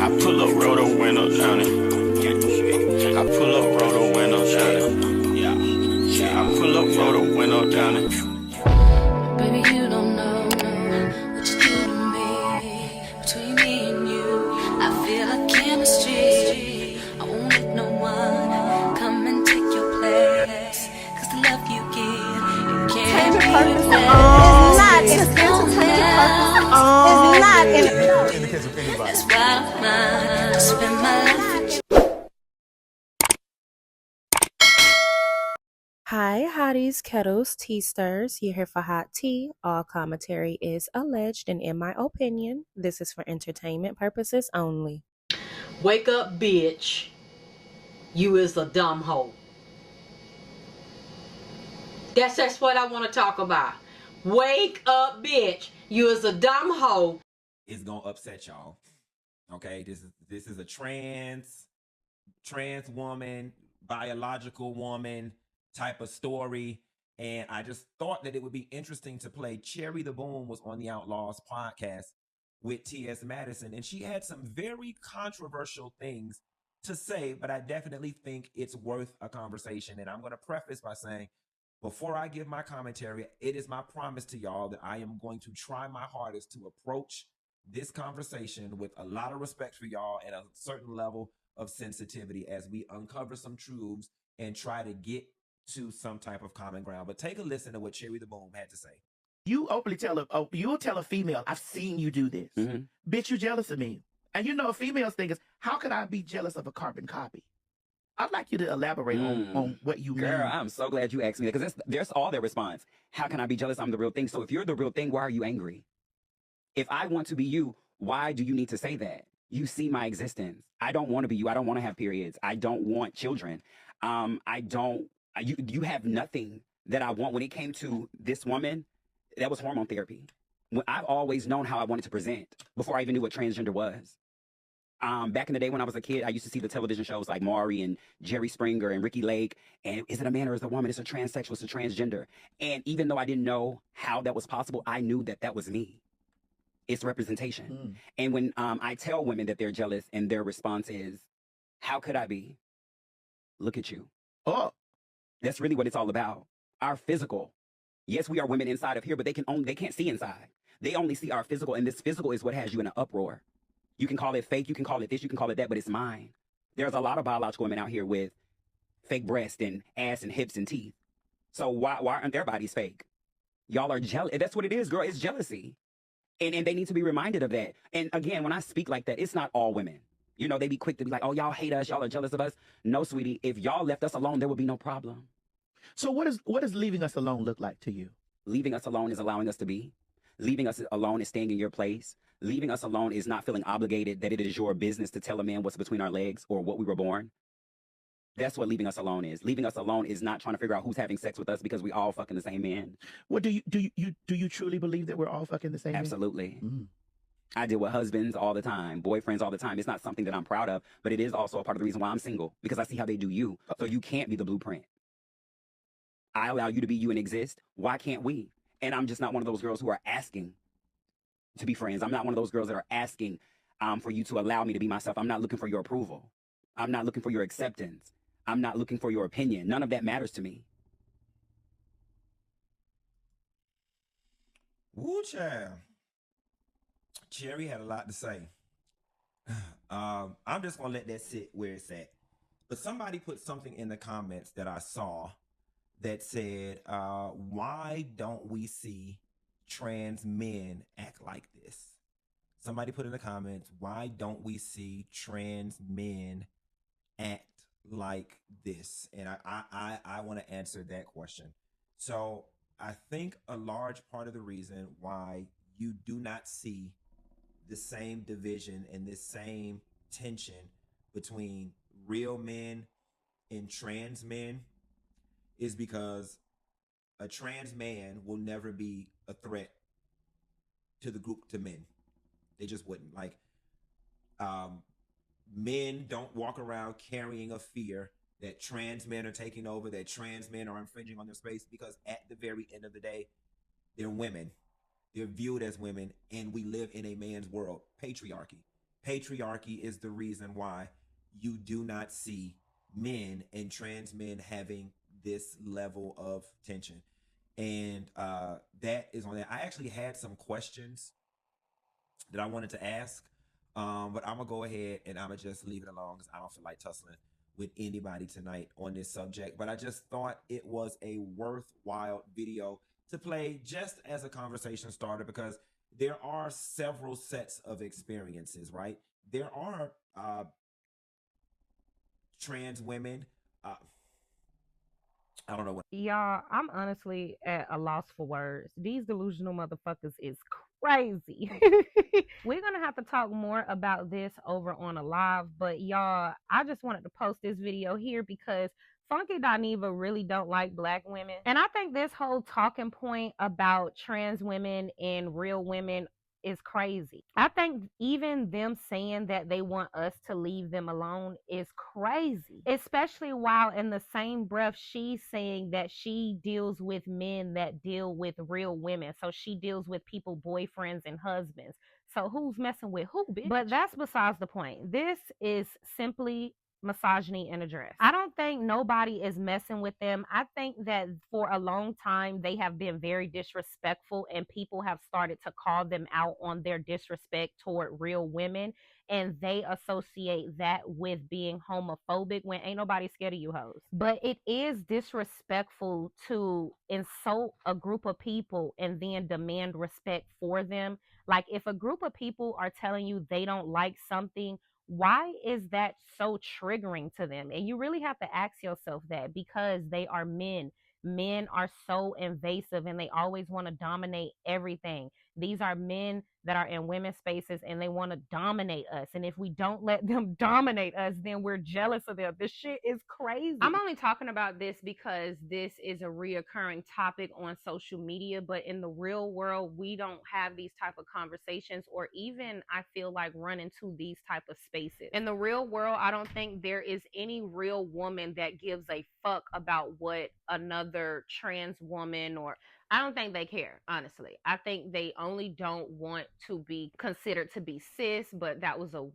I pull up, roll the window down it. I pull up, roll the window down it. Yeah, I pull up, roll the window down it. Baby, you don't know what you do to me. Between me and you, I feel like chemistry. I won't let no one come and take your place. Cause the love you give, you can't be replaced. In the case of anybody. That's why I'm mine. I spend my life with you. Hi, hotties, kettles, tea stirs. You're here for hot tea. All commentary is alleged, and in my opinion, this is for entertainment purposes only. Wake up, bitch. You is a dumb hoe. That's what I want to talk about. Wake up, bitch. You is a dumb hoe. It's gonna upset y'all. Okay, this is a trans woman, biological woman type of story. And I just thought that it would be interesting to play. Cherry the Boom was on the Outlaws podcast with T.S. Madison, and she had some very controversial things to say, but I definitely think it's worth a conversation. And I'm going to preface by saying, before I give my commentary, it is my promise to y'all that I am going to try my hardest to approach this conversation with a lot of respect for y'all and a certain level of sensitivity as we uncover some truths and try to get to some type of common ground. But take a listen to what Cherry the Boom had to say. You openly you'll tell a female, I've seen you do this. Mm-hmm. Bitch, you jealous of me. And you know, a female's thing is, how could I be jealous of a carbon copy? I'd like you to elaborate on what you mean. Girl, I'm so glad you asked me that, because there's all their response. How can I be jealous? I'm the real thing. So if you're the real thing, why are you angry? If I want to be you, why do you need to say that? You see my existence. I don't want to be you. I don't want to have periods. I don't want children. You have nothing that I want. When it came to this woman, that was hormone therapy. I've always known how I wanted to present before I even knew what transgender was. Back in the day when I was a kid, I used to see the television shows like Maury and Jerry Springer and Ricky Lake. And is it a man or is it a woman? It's a transsexual, it's a transgender. And even though I didn't know how that was possible, I knew that that was me. It's representation. And when I tell women that they're jealous and their response is, how could I be? Look at you. Oh, That's really what it's all about. Our physical. Yes, we are women inside of here, but they can't see inside. They only see our physical, and this physical is what has you in an uproar. You can call it fake, you can call it this, you can call it that, but it's mine. There's a lot of biological women out here with fake breasts and ass and hips and teeth. So why aren't their bodies fake? Y'all are jealous. That's what it is, girl. It's jealousy. And they need to be reminded of that. And again, when I speak like that, it's not all women. You know, they be quick to be like, oh, y'all hate us, y'all are jealous of us. No, sweetie, if y'all left us alone, there would be no problem. so what does leaving us alone look like to you? Leaving us alone is allowing us to be. Leaving us alone is staying in your place. Leaving us alone is not feeling obligated that it is your business to tell a man what's between our legs or what we were born. That's what leaving us alone is. Leaving us alone is not trying to figure out who's having sex with us because we all fucking the same man. Well, do you truly believe that we're all fucking the same man? Absolutely. Mm. I deal with husbands all the time, boyfriends all the time. It's not something that I'm proud of, but it is also a part of the reason why I'm single, because I see how they do you. So you can't be the blueprint. I allow you to be you and exist. Why can't we? And I'm just not one of those girls who are asking to be friends. I'm not one of those girls that are asking for you to allow me to be myself. I'm not looking for your approval. I'm not looking for your acceptance. I'm not looking for your opinion. None of that matters to me. Woo, child. Cherry had a lot to say. I'm just gonna let that sit where it's at. But somebody put something in the comments that I saw that said, why don't we see trans men act like this? Somebody put in the comments, why don't we see trans men act like this? And I want to answer that question. So I think a large part of the reason why you do not see the same division and this same tension between real men and trans men is because a trans man will never be a threat to the group, to men. They just wouldn't. Like, men don't walk around carrying a fear that trans men are taking over, that trans men are infringing on their space, because at the very end of the day, they're women. They're viewed as women, and we live in a man's world, patriarchy. patriarchy is the reason why you do not see men and trans men having this level of tension. And that is on that. I actually had some questions that I wanted to ask, but I'm gonna go ahead and I'm gonna just leave it alone because I don't feel like tussling with anybody tonight on this subject. But I just thought it was a worthwhile video to play just as a conversation starter, because there are several sets of experiences, right? There are trans women. I don't know what. Y'all, I'm honestly at a loss for words. These delusional motherfuckers is crazy. We're gonna have to talk more about this over on a live, but y'all, I just wanted to post this video here because Funky Dineva really don't like black women. And I think this whole talking point about trans women and real women is crazy. I think even them saying that they want us to leave them alone is crazy, especially while in the same breath she's saying that she deals with men that deal with real women. So she deals with people, boyfriends and husbands. So who's messing with who, bitch? But that's besides the point. This is simply misogyny in a dress. I don't think nobody is messing with them. I think that for a long time they have been very disrespectful, and people have started to call them out on their disrespect toward real women, and they associate that with being homophobic when ain't nobody scared of you hoes. But it is disrespectful to insult a group of people and then demand respect for them. Like, if a group of people are telling you they don't like something, why is that so triggering to them? And you really have to ask yourself that, because they are men. Men are so invasive and they always want to dominate everything. These are men that are in women's spaces and they want to dominate us. And if we don't let them dominate us, then we're jealous of them. This shit is crazy. I'm only talking about this because this is a reoccurring topic on social media, but in the real world, we don't have these type of conversations, or even, I feel like, run into these type of spaces. In the real world, I don't think there is any real woman that gives a fuck about what another trans woman, or I don't think they care, honestly. I think they only don't want to be considered to be cis, but that was a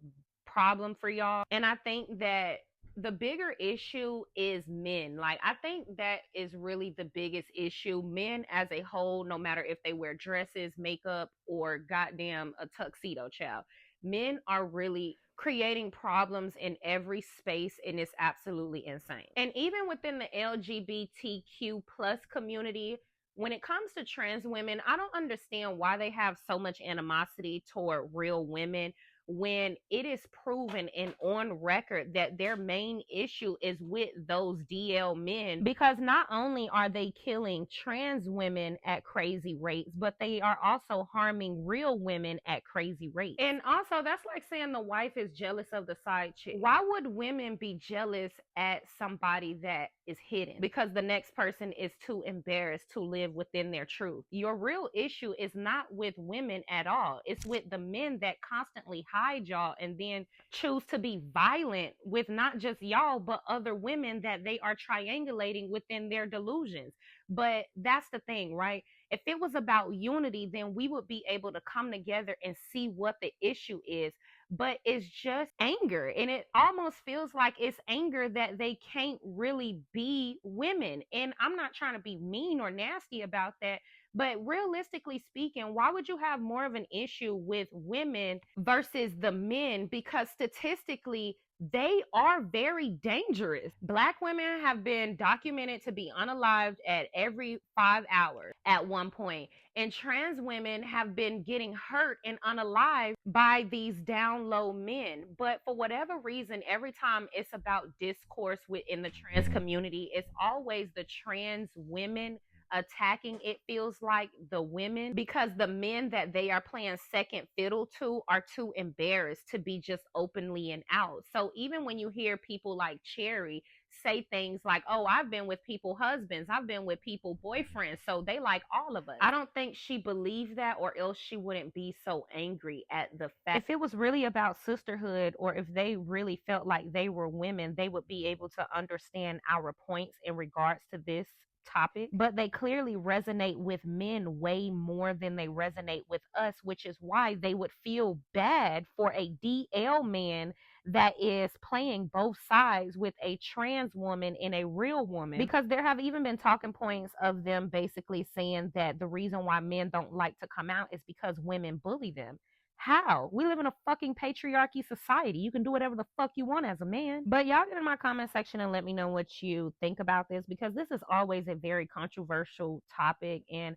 problem for y'all. And I think that the bigger issue is men. Like, I think that is really the biggest issue. Men as a whole, no matter if they wear dresses, makeup, or goddamn a tuxedo, child. Men are really creating problems in every space, and it's absolutely insane. And even within the LGBTQ plus community, when it comes to trans women, I don't understand why they have so much animosity toward real women, when it is proven and on record that their main issue is with those DL men. Because not only are they killing trans women at crazy rates, but they are also harming real women at crazy rates. And also, that's like saying the wife is jealous of the side chick. Why would women be jealous at somebody that is hidden? Because the next person is too embarrassed to live within their truth. Your real issue is not with women at all. It's with the men that constantly hide y'all and then choose to be violent with not just y'all, but other women that they are triangulating within their delusions. But that's the thing, right? If it was about unity, then we would be able to come together and see what the issue is. But it's just anger. And it almost feels like it's anger that they can't really be women. And I'm not trying to be mean or nasty about that, but realistically speaking, why would you have more of an issue with women versus the men? Because statistically, they are very dangerous. Black women have been documented to be unalived at every 5 hours at one point. And trans women have been getting hurt and unalived by these down low men. But for whatever reason, every time it's about discourse within the trans community, it's always the trans women attacking, it feels like, the women, because the men that they are playing second fiddle to are too embarrassed to be just openly and out. So even when you hear people like Cherry say things like, oh, I've been with people husbands, I've been with people boyfriends, so they like all of us, I don't think she believed that, or else she wouldn't be so angry at the fact. If it was really about sisterhood, or if they really felt like they were women, they would be able to understand our points in regards to this topic, but they clearly resonate with men way more than they resonate with us, which is why they would feel bad for a DL man that is playing both sides with a trans woman and a real woman. Because there have even been talking points of them basically saying that the reason why men don't like to come out is because women bully them. How? We live in a fucking patriarchy society. You can do whatever the fuck you want as a man. But y'all get in my comment section and let me know what you think about this, because this is always a very controversial topic, and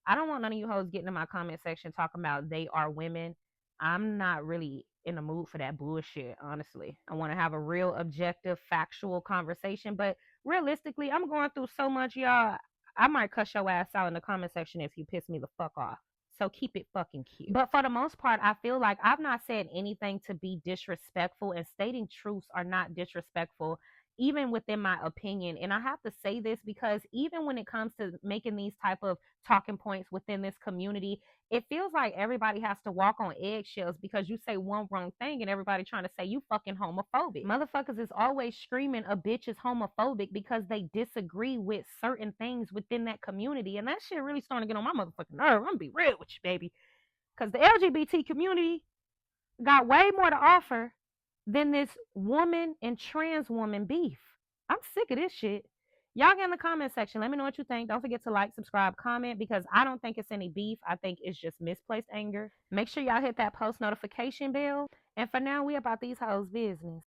I don't want none of you hoes getting in my comment section talking about they are women. I'm not really in the mood for that bullshit, honestly. I want to have a real objective, factual conversation, but realistically, I'm going through so much, y'all. I might cuss your ass out in the comment section if you piss me the fuck off. So keep it fucking cute. But for the most part, I feel like I've not said anything to be disrespectful, and stating truths are not disrespectful, even within my opinion. And I have to say this because even when it comes to making these type of talking points within this community, it feels like everybody has to walk on eggshells because you say one wrong thing and everybody trying to say you fucking homophobic. Motherfuckers is always screaming a bitch is homophobic because they disagree with certain things within that community. And that shit really starting to get on my motherfucking nerve. I'm gonna be real with you, baby. Because the LGBT community got way more to offer than this woman and trans woman beef. I'm sick of this shit. Y'all get in the comment section. Let me know what you think. Don't forget to like, subscribe, comment, because I don't think it's any beef. I think it's just misplaced anger. Make sure y'all hit that post notification bell. And for now, we about these hoes' business.